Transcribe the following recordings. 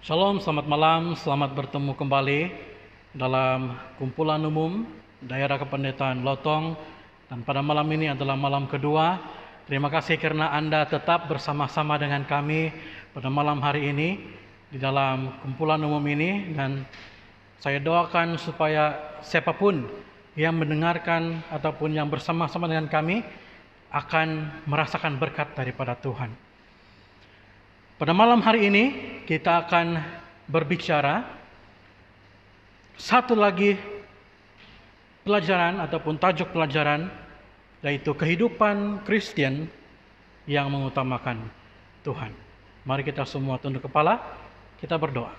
Shalom, selamat malam, selamat bertemu kembali dalam kumpulan umum Daerah Kependetaan Lotong. Dan pada malam ini adalah malam kedua. Terima kasih karena Anda tetap bersama-sama dengan kami pada malam hari ini di dalam kumpulan umum ini. Dan saya doakan supaya siapapun yang mendengarkan ataupun yang bersama-sama dengan kami akan merasakan berkat daripada Tuhan. Pada malam hari ini kita akan berbicara satu lagi pelajaran ataupun tajuk pelajaran, yaitu kehidupan Kristen yang mengutamakan Tuhan. Mari kita semua tunduk kepala, kita berdoa.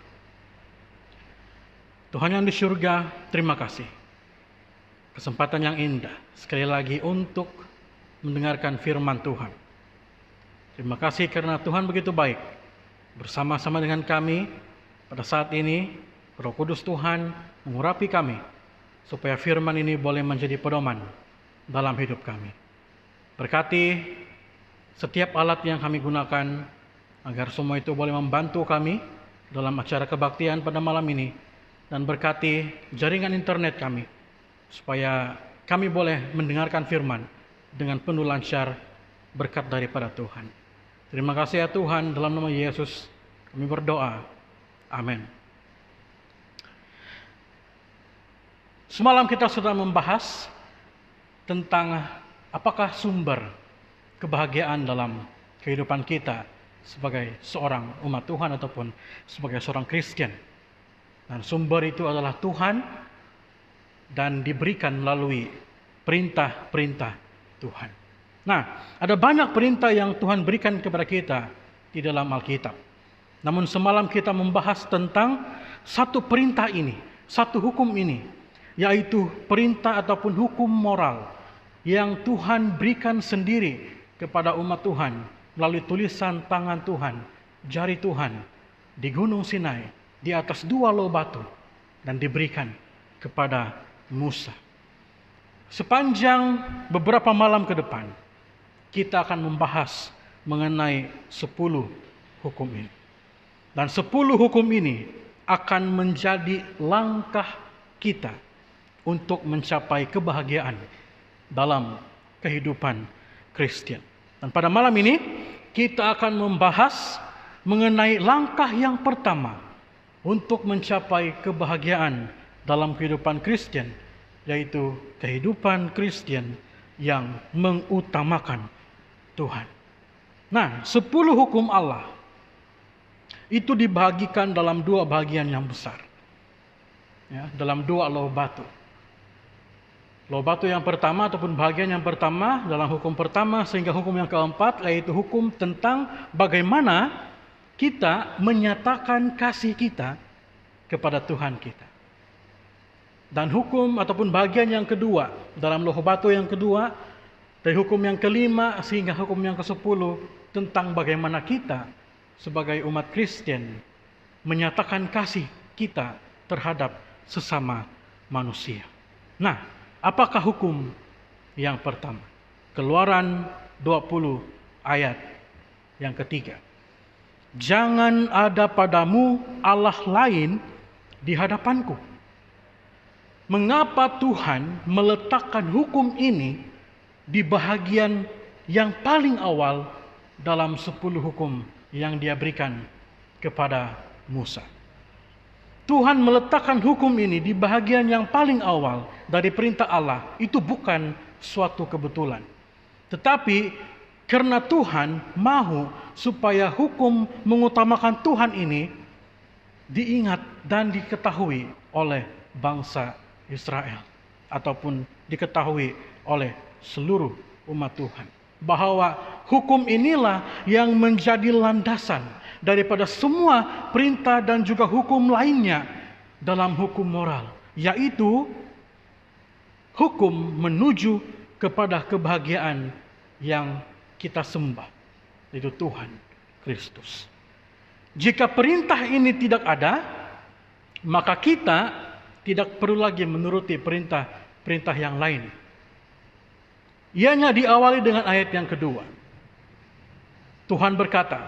Tuhan yang di surga, terima kasih. Kesempatan yang indah sekali lagi untuk mendengarkan firman Tuhan. Terima kasih karena Tuhan begitu baik bersama-sama dengan kami pada saat ini. Roh Kudus Tuhan mengurapi kami supaya firman ini boleh menjadi pedoman dalam hidup kami. Berkati setiap alat yang kami gunakan agar semua itu boleh membantu kami dalam acara kebaktian pada malam ini, dan berkati jaringan internet kami supaya kami boleh mendengarkan firman dengan penuh lancar berkat daripada Tuhan. Terima kasih ya Tuhan, dalam nama Yesus kami berdoa. Amin. Semalam kita sudah membahas tentang apakah sumber kebahagiaan dalam kehidupan kita sebagai seorang umat Tuhan ataupun sebagai seorang Kristen. Dan sumber itu adalah Tuhan dan diberikan melalui perintah-perintah Tuhan. Nah, ada banyak perintah yang Tuhan berikan kepada kita di dalam Alkitab. Namun semalam kita membahas tentang satu perintah ini, satu hukum ini, yaitu perintah ataupun hukum moral yang Tuhan berikan sendiri kepada umat Tuhan melalui tulisan tangan Tuhan, jari Tuhan di Gunung Sinai, di atas 2 loh batu, dan diberikan kepada Musa. Sepanjang beberapa malam ke depan, kita akan membahas mengenai 10 hukum ini. Dan 10 hukum ini akan menjadi langkah kita untuk mencapai kebahagiaan dalam kehidupan Kristen. Dan pada malam ini kita akan membahas mengenai langkah yang pertama untuk mencapai kebahagiaan dalam kehidupan Kristen, yaitu kehidupan Kristen yang mengutamakan Tuhan. Nah, 10 hukum Allah itu dibagikan dalam 2 bagian yang besar. Ya, dalam 2 loh batu. Loh batu yang pertama ataupun bagian yang pertama dalam hukum pertama sehingga hukum yang keempat, yaitu hukum tentang bagaimana kita menyatakan kasih kita kepada Tuhan kita. Dan hukum ataupun bagian yang kedua dalam loh batu yang kedua, dari hukum yang kelima sehingga hukum yang ke-10 tentang bagaimana kita sebagai umat Kristen menyatakan kasih kita terhadap sesama manusia. Nah, apakah hukum yang pertama? Keluaran 20 ayat yang ketiga. Jangan ada padamu Allah lain di hadapanku. Mengapa Tuhan meletakkan hukum ini di bahagian yang paling awal dalam 10 hukum yang dia berikan kepada Musa? Tuhan meletakkan hukum ini di bahagian yang paling awal dari perintah Allah. Itu bukan suatu kebetulan. Tetapi karena Tuhan mahu supaya hukum mengutamakan Tuhan ini diingat dan diketahui oleh bangsa Israel, ataupun diketahui oleh seluruh umat Tuhan, bahwa hukum inilah yang menjadi landasan daripada semua perintah dan juga hukum lainnya dalam hukum moral, yaitu hukum menuju kepada kebahagiaan yang kita sembah, yaitu Tuhan Kristus. Jika perintah ini tidak ada, maka kita tidak perlu lagi menuruti perintah-perintah yang lain. Ianya diawali dengan ayat yang kedua. Tuhan berkata,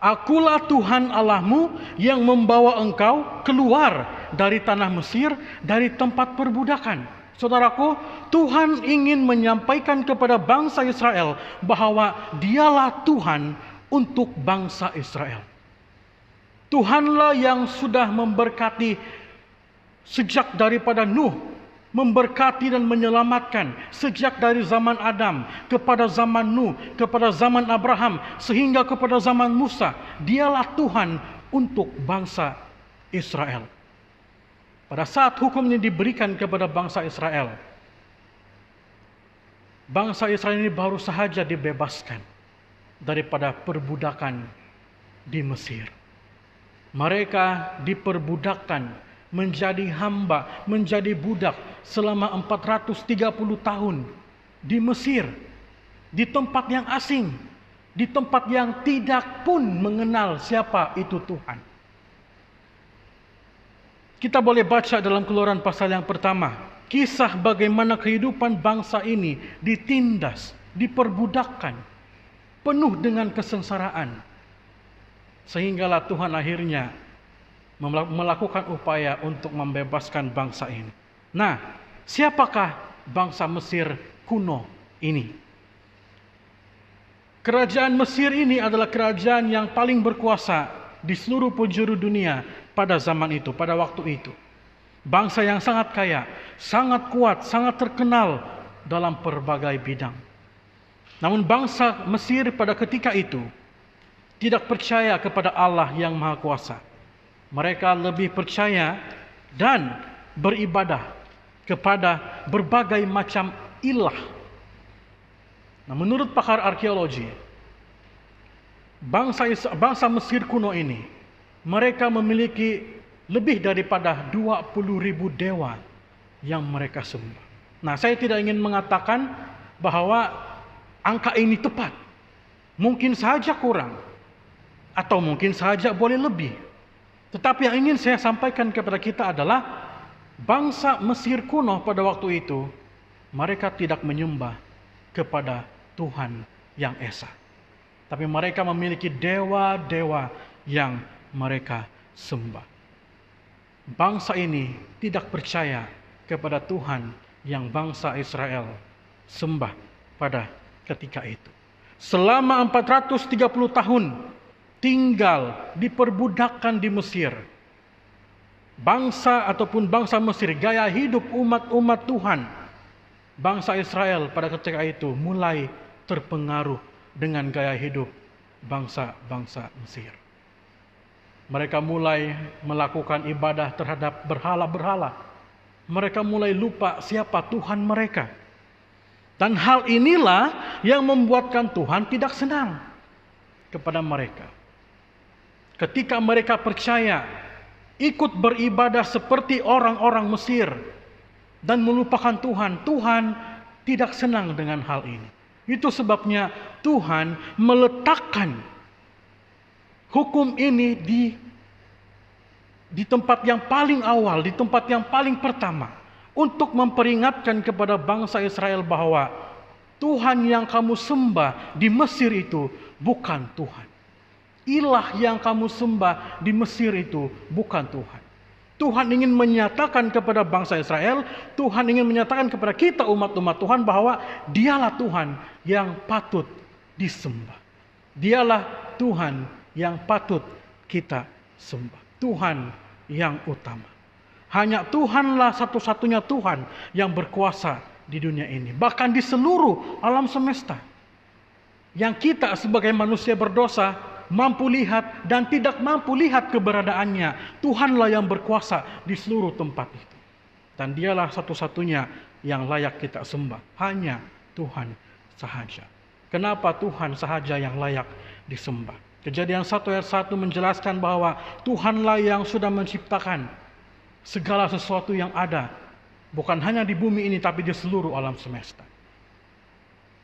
Akulah Tuhan Allahmu yang membawa engkau keluar dari tanah Mesir, dari tempat perbudakan. Saudaraku, Tuhan ingin menyampaikan kepada bangsa Israel bahwa Dialah Tuhan untuk bangsa Israel. Tuhanlah yang sudah memberkati sejak daripada Nuh, memberkati dan menyelamatkan sejak dari zaman Adam kepada zaman Nuh, kepada zaman Abraham, sehingga kepada zaman Musa. Dialah Tuhan untuk bangsa Israel. Pada saat hukum ini diberikan kepada bangsa Israel ini baru sahaja dibebaskan daripada perbudakan di Mesir. Mereka diperbudakkan, menjadi hamba, menjadi budak selama 430 tahun di Mesir, di tempat yang asing, di tempat yang tidak pun mengenal siapa itu Tuhan. Kita boleh baca dalam Keluaran pasal yang pertama, kisah bagaimana kehidupan bangsa ini ditindas, diperbudakkan, penuh dengan kesengsaraan, sehinggalah Tuhan akhirnya melakukan upaya untuk membebaskan bangsa ini. Nah, siapakah bangsa Mesir kuno ini? Kerajaan Mesir ini adalah kerajaan yang paling berkuasa di seluruh penjuru dunia pada zaman itu, pada waktu itu. Bangsa yang sangat kaya, sangat kuat, sangat terkenal dalam berbagai bidang. Namun bangsa Mesir pada ketika itu tidak percaya kepada Allah yang Maha Kuasa. Mereka lebih percaya dan beribadah kepada berbagai macam ilah. Nah, menurut pakar arkeologi, bangsa Mesir kuno ini, mereka memiliki lebih daripada 20.000 dewa yang mereka sembah. Nah, saya tidak ingin mengatakan bahwa angka ini tepat. Mungkin saja kurang, atau mungkin saja boleh lebih. Tetapi yang ingin saya sampaikan kepada kita adalah bangsa Mesir kuno pada waktu itu, mereka tidak menyembah kepada Tuhan yang Esa. Tapi mereka memiliki dewa-dewa yang mereka sembah. Bangsa ini tidak percaya kepada Tuhan yang bangsa Israel sembah pada ketika itu. Selama 430 tahun tinggal diperbudakkan di Mesir. Bangsa ataupun bangsa Mesir, gaya hidup umat Tuhan, bangsa Israel pada ketika itu mulai terpengaruh dengan gaya hidup bangsa-bangsa Mesir. Mereka mulai melakukan ibadah terhadap berhala-berhala. Mereka mulai lupa siapa Tuhan mereka. Dan hal inilah yang membuatkan Tuhan tidak senang kepada mereka. Ketika mereka percaya, ikut beribadah seperti orang-orang Mesir dan melupakan Tuhan, Tuhan tidak senang dengan hal ini. Itu sebabnya Tuhan meletakkan hukum ini di tempat yang paling awal, di tempat yang paling pertama, untuk memperingatkan kepada bangsa Israel bahwa Tuhan yang kamu sembah di Mesir itu bukan Tuhan. Ilah yang kamu sembah di Mesir itu bukan Tuhan. Tuhan ingin menyatakan kepada bangsa Israel, Tuhan ingin menyatakan kepada kita umat-umat Tuhan bahwa Dialah Tuhan yang patut disembah. Dialah Tuhan yang patut kita sembah. Tuhan yang utama. Hanya Tuhanlah satu-satunya Tuhan yang berkuasa di dunia ini. Bahkan di seluruh alam semesta. Yang kita sebagai manusia berdosa mampu lihat dan tidak mampu lihat keberadaannya. Tuhanlah yang berkuasa di seluruh tempat itu. Dan Dialah satu-satunya yang layak kita sembah. Hanya Tuhan sahaja. Kenapa Tuhan sahaja yang layak disembah? Kejadian 1 ayat 1 menjelaskan bahwa Tuhanlah yang sudah menciptakan segala sesuatu yang ada. Bukan hanya di bumi ini tapi di seluruh alam semesta.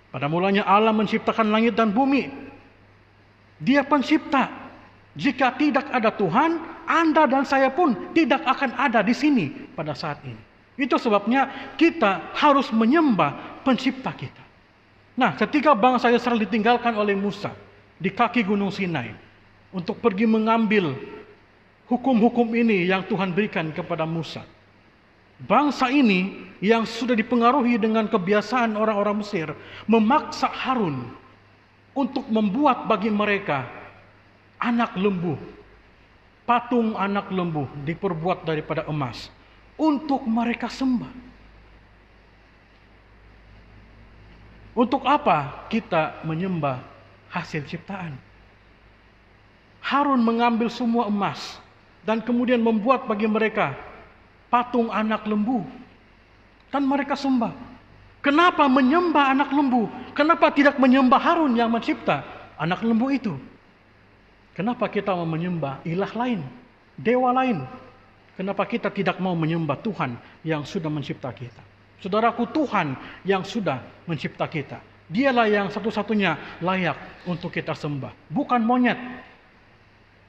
Pada mulanya Allah menciptakan langit dan bumi. Dia pencipta. Jika tidak ada Tuhan, Anda dan saya pun tidak akan ada di sini pada saat ini. Itu sebabnya kita harus menyembah pencipta kita. Nah, ketika bangsa Israel ditinggalkan oleh Musa di kaki Gunung Sinai, untuk pergi mengambil hukum-hukum ini yang Tuhan berikan kepada Musa. Bangsa ini yang sudah dipengaruhi dengan kebiasaan orang-orang Mesir memaksa Harun untuk membuat bagi mereka anak lembu, patung anak lembu diperbuat daripada emas untuk mereka sembah. Untuk apa kita menyembah hasil ciptaan? Harun mengambil semua emas dan kemudian membuat bagi mereka patung anak lembu dan mereka sembah. Kenapa menyembah anak lembu? Kenapa tidak menyembah Harun yang mencipta anak lembu itu? Kenapa kita mau menyembah ilah lain, dewa lain? Kenapa kita tidak mau menyembah Tuhan yang sudah mencipta kita? Saudaraku, Tuhan yang sudah mencipta kita, Dialah yang satu-satunya layak untuk kita sembah, bukan monyet.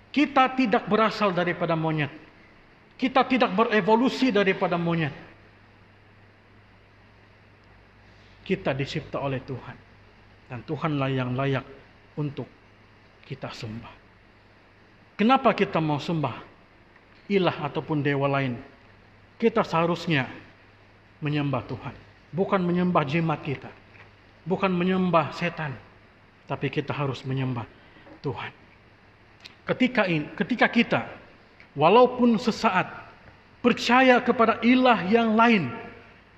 Kita tidak berasal daripada monyet. Kita tidak berevolusi daripada monyet. Kita dicipta oleh Tuhan, dan Tuhanlah yang layak untuk kita sembah. Kenapa kita mau sembah ilah ataupun dewa lain? Kita seharusnya menyembah Tuhan, bukan menyembah jimat kita, bukan menyembah setan, tapi kita harus menyembah Tuhan. Ketika kita walaupun sesaat percaya kepada ilah yang lain,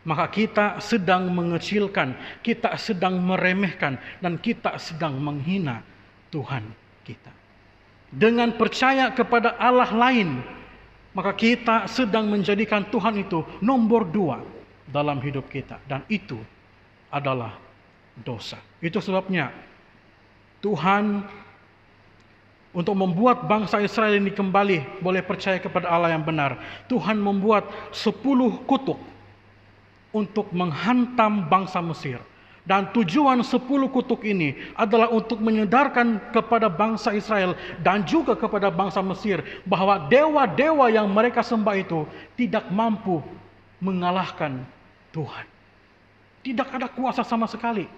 maka kita sedang mengecilkan, kita sedang meremehkan, dan kita sedang menghina Tuhan kita. Dengan percaya kepada Allah lain, maka kita sedang menjadikan Tuhan itu nomor 2 dalam hidup kita, dan itu adalah dosa. Itu sebabnya Tuhan untuk membuat bangsa Israel ini kembali boleh percaya kepada Allah yang benar, Tuhan membuat 10 kutuk untuk menghantam bangsa Mesir. Dan tujuan 10 kutuk ini adalah untuk menyadarkan kepada bangsa Israel dan juga kepada bangsa Mesir bahwa dewa-dewa yang mereka sembah itu tidak mampu mengalahkan Tuhan. Tidak ada kuasa sama sekali.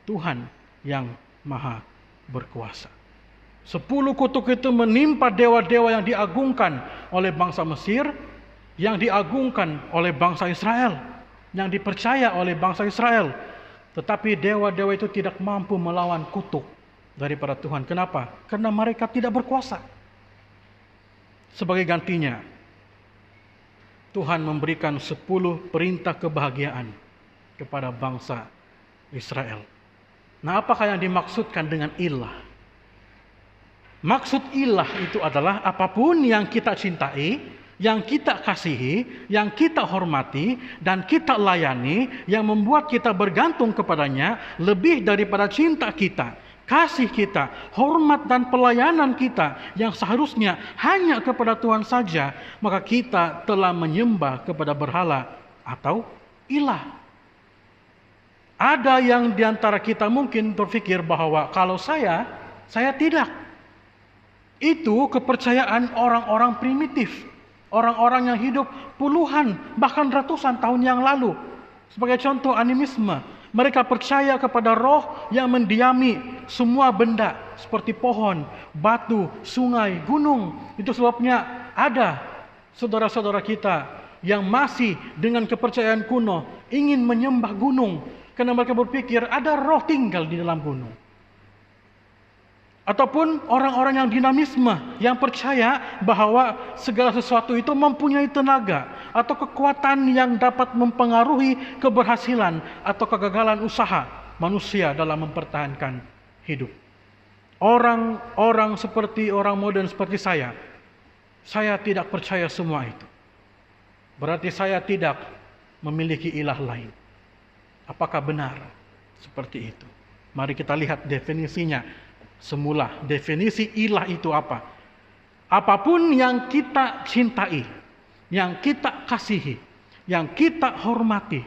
Tuhan yang maha berkuasa. 10 kutuk itu menimpa dewa-dewa yang diagungkan oleh bangsa Mesir, yang diagungkan oleh bangsa Israel, yang dipercaya oleh bangsa Israel. Tetapi dewa-dewa itu tidak mampu melawan kutuk daripada Tuhan. Kenapa? Karena mereka tidak berkuasa. Sebagai gantinya, Tuhan memberikan 10 perintah kebahagiaan kepada bangsa Israel. Nah, apakah yang dimaksudkan dengan ilah? Maksud ilah itu adalah apapun yang kita cintai, yang kita kasihi, yang kita hormati, dan kita layani, yang membuat kita bergantung kepadanya lebih daripada cinta kita, kasih kita, hormat dan pelayanan kita yang seharusnya hanya kepada Tuhan saja, maka kita telah menyembah kepada berhala atau ilah. Ada yang diantara kita mungkin berpikir bahwa kalau saya tidak. Itu kepercayaan orang-orang primitif, orang-orang yang hidup puluhan bahkan ratusan tahun yang lalu. Sebagai contoh, animisme. Mereka percaya kepada roh yang mendiami semua benda seperti pohon, batu, sungai, gunung. Itu sebabnya ada saudara-saudara kita yang masih dengan kepercayaan kuno ingin menyembah gunung karena mereka berpikir ada roh tinggal di dalam gunung. Ataupun orang-orang yang dinamisme, yang percaya bahwa segala sesuatu itu mempunyai tenaga atau kekuatan yang dapat mempengaruhi keberhasilan atau kegagalan usaha manusia dalam mempertahankan hidup. Orang-orang seperti orang modern seperti saya tidak percaya semua itu. Berarti saya tidak memiliki ilah lain. Apakah benar seperti itu? Mari kita lihat definisinya. Semula, definisi ilah itu apa? Apapun yang kita cintai, yang kita kasihi, yang kita hormati,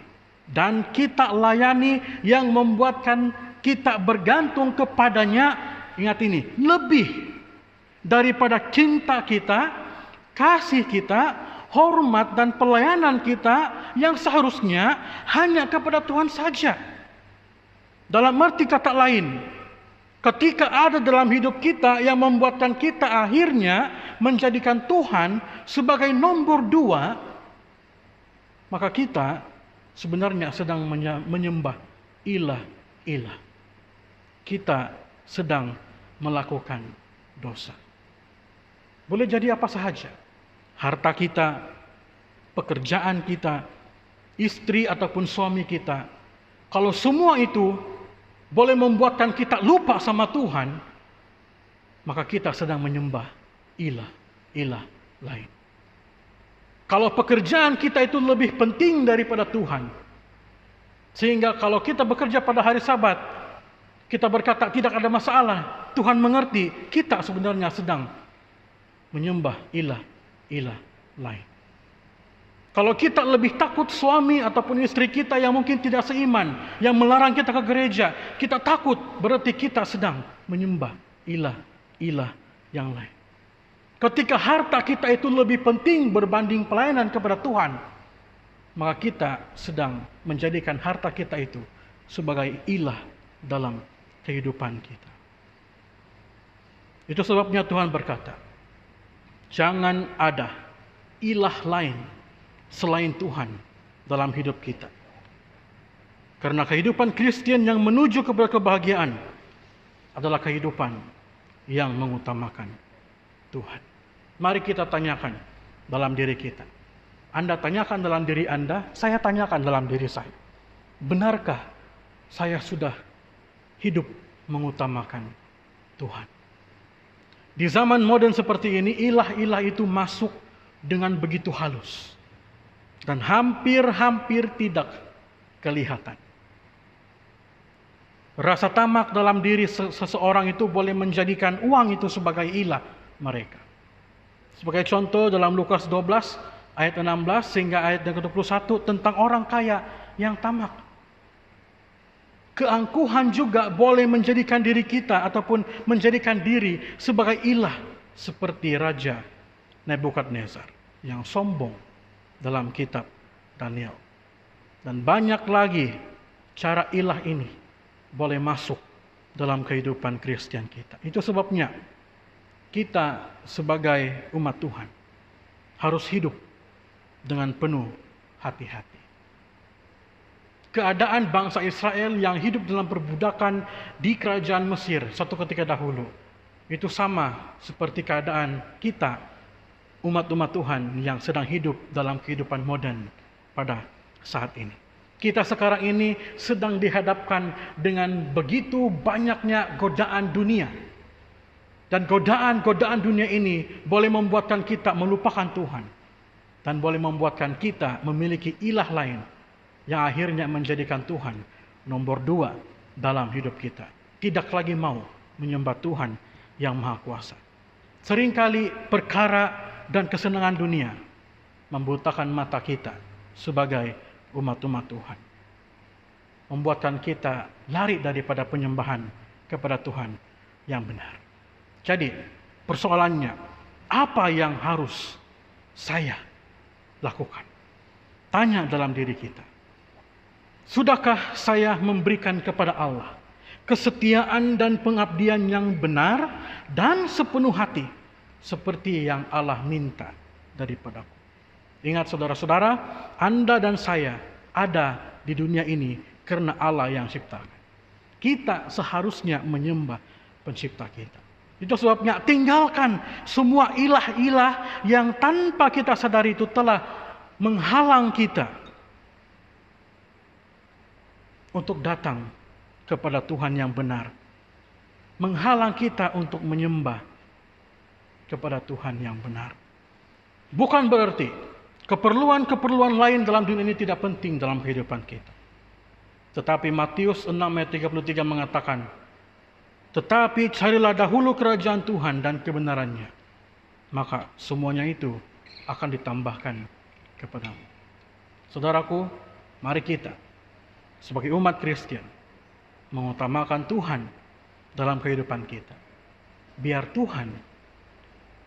dan kita layani, yang membuatkan kita bergantung kepadanya, ingat ini, lebih daripada cinta kita, kasih kita, hormat dan pelayanan kita yang seharusnya hanya kepada Tuhan saja. Dalam arti kata lain, Ketika ada dalam hidup kita yang membuatkan kita akhirnya menjadikan Tuhan sebagai nomor 2, maka kita sebenarnya sedang menyembah ilah-ilah. Kita sedang melakukan dosa. Boleh jadi apa saja. Harta kita, pekerjaan kita, istri ataupun suami kita. Kalau semua itu boleh membuatkan kita lupa sama Tuhan, maka kita sedang menyembah ilah lain. Kalau pekerjaan kita itu lebih penting daripada Tuhan, sehingga kalau kita bekerja pada hari Sabat, kita berkata tidak ada masalah, Tuhan mengerti, kita sebenarnya sedang menyembah ilah lain. Kalau kita lebih takut suami ataupun istri kita yang mungkin tidak seiman, yang melarang kita ke gereja, kita takut, berarti kita sedang menyembah ilah yang lain. Ketika harta kita itu lebih penting berbanding pelayanan kepada Tuhan, maka kita sedang menjadikan harta kita itu sebagai ilah dalam kehidupan kita. Itu sebabnya Tuhan berkata, jangan ada ilah lain selain Tuhan dalam hidup kita. Karena kehidupan Kristen yang menuju kepada kebahagiaan adalah kehidupan yang mengutamakan Tuhan. Mari kita tanyakan dalam diri kita. Anda tanyakan dalam diri Anda, saya tanyakan dalam diri saya. Benarkah saya sudah hidup mengutamakan Tuhan? Di zaman modern seperti ini, ilah-ilah itu masuk dengan begitu halus. Dan hampir tidak kelihatan. Rasa tamak dalam diri seseorang itu boleh menjadikan uang itu sebagai ilah mereka. Sebagai contoh dalam Lukas 12 ayat 16 hingga ayat 21 tentang orang kaya yang tamak. Keangkuhan juga boleh menjadikan diri kita ataupun menjadikan diri sebagai ilah seperti Raja Nebukadnezar yang sombong dalam kitab Daniel. Dan banyak lagi cara ilah ini boleh masuk dalam kehidupan Kristen kita. Itu sebabnya kita sebagai umat Tuhan harus hidup dengan penuh hati-hati. Keadaan bangsa Israel yang hidup dalam perbudakan di kerajaan Mesir suatu ketika dahulu, itu sama seperti keadaan kita, umat-umat Tuhan yang sedang hidup dalam kehidupan modern pada saat ini. Kita sekarang ini sedang dihadapkan dengan begitu banyaknya godaan dunia. Dan godaan dunia ini boleh membuatkan kita melupakan Tuhan. Dan boleh membuatkan kita memiliki ilah lain yang akhirnya menjadikan Tuhan nomor 2 dalam hidup kita. Tidak lagi mau menyembah Tuhan yang Maha Kuasa. Seringkali perkara dan kesenangan dunia membutakan mata kita sebagai umat-umat Tuhan. Membuatkan kita lari daripada penyembahan kepada Tuhan yang benar. Jadi persoalannya, apa yang harus saya lakukan? Tanya dalam diri kita. Sudahkah saya memberikan kepada Allah kesetiaan dan pengabdian yang benar dan sepenuh hati seperti yang Allah minta daripadaku? Ingat saudara-saudara, Anda dan saya ada di dunia ini karena Allah yang ciptakan. Kita seharusnya menyembah pencipta kita. Itu sebabnya tinggalkan semua ilah-ilah yang tanpa kita sadari itu telah menghalang kita untuk datang kepada Tuhan yang benar. Menghalang kita untuk menyembah kepada Tuhan yang benar. Bukan berarti keperluan-keperluan lain dalam dunia ini tidak penting dalam kehidupan kita. Tetapi Matius 6 ayat 33 mengatakan, tetapi carilah dahulu kerajaan Tuhan dan kebenarannya, maka semuanya itu akan ditambahkan kepadamu. Saudaraku, mari kita sebagai umat Kristen mengutamakan Tuhan dalam kehidupan kita. Biar Tuhan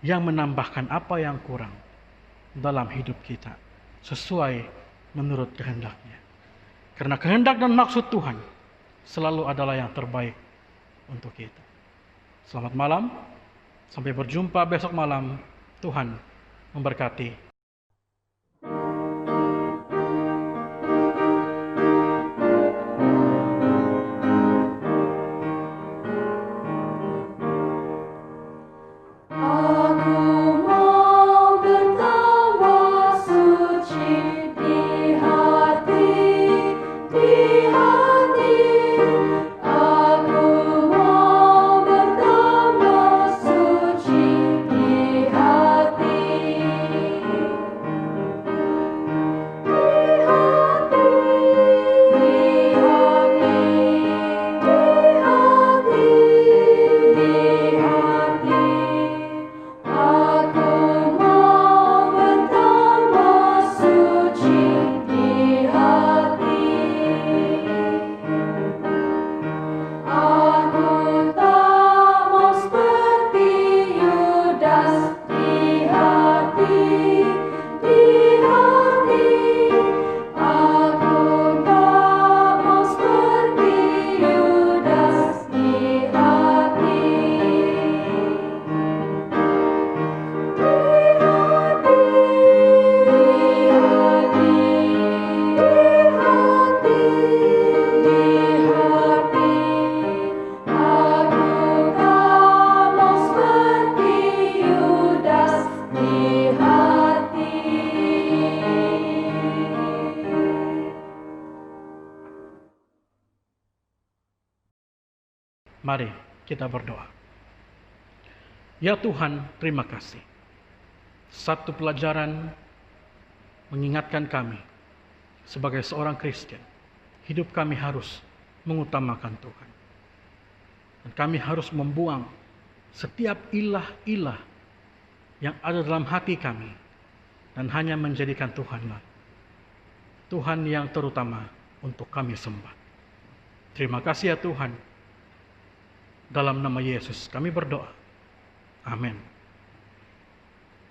yang menambahkan apa yang kurang dalam hidup kita sesuai menurut kehendaknya. Karena kehendak dan maksud Tuhan selalu adalah yang terbaik untuk kita. Selamat malam, sampai berjumpa besok malam. Tuhan memberkati. Mari kita berdoa. Ya Tuhan, terima kasih. Satu pelajaran mengingatkan kami sebagai seorang Kristen, hidup kami harus mengutamakan Tuhan. Dan kami harus membuang setiap ilah-ilah yang ada dalam hati kami dan hanya menjadikan Tuhanlah Tuhan yang terutama untuk kami sembah. Terima kasih ya Tuhan. Dalam nama Yesus kami berdoa. Amin.